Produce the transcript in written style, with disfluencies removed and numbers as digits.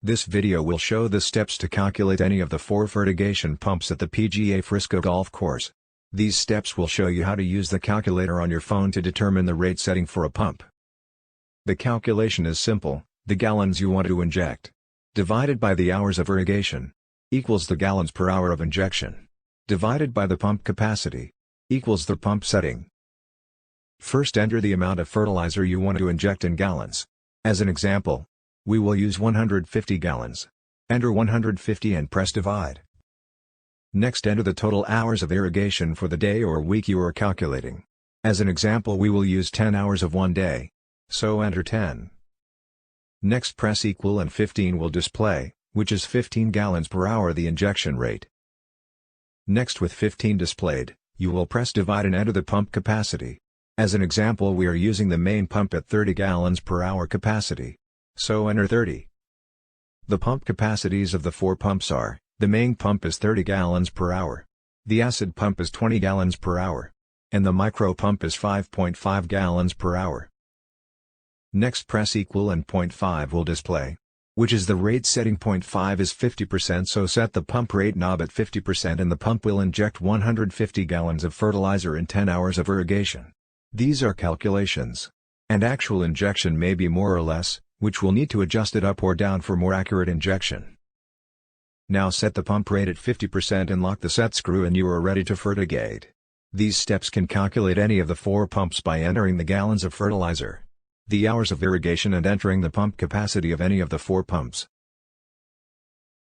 This video will show the steps to calculate any of the 4 fertigation pumps at the PGA Frisco golf course. These steps will show you how to use the calculator on your phone to determine the rate setting for a pump. The calculation is simple: the gallons you want to inject divided by the hours of irrigation equals the gallons per hour of injection divided by the pump capacity equals the pump setting. First, enter the amount of fertilizer you want to inject in gallons. As an example, we will use 150 gallons. Enter 150 and press divide. Next, enter the total hours of irrigation for the day or week you are calculating. As an example, we will use 10 hours of one day. So enter 10. Next, press equal and 15 will display, which is 15 gallons per hour the injection rate. Next, with 15 displayed, you will press divide and enter the pump capacity. As an example, we are using the main pump at 30 gallons per hour capacity. So enter 30. The pump capacities of the 4 pumps are: the main pump is 30 gallons per hour, the acid pump is 20 gallons per hour, and the micro pump is 5.5 gallons per hour. Next, press equal and 0.5 will display, which is the rate setting. 0.5 is 50%, so set the pump rate knob at 50% and the pump will inject 150 gallons of fertilizer in 10 hours of irrigation. These are calculations, and actual injection may be more or less, which will need to adjust it up or down for more accurate injection. Now set the pump rate at 50% and lock the set screw and you are ready to fertigate. These steps can calculate any of the 4 pumps by entering the gallons of fertilizer, the hours of irrigation and entering the pump capacity of any of the 4 pumps.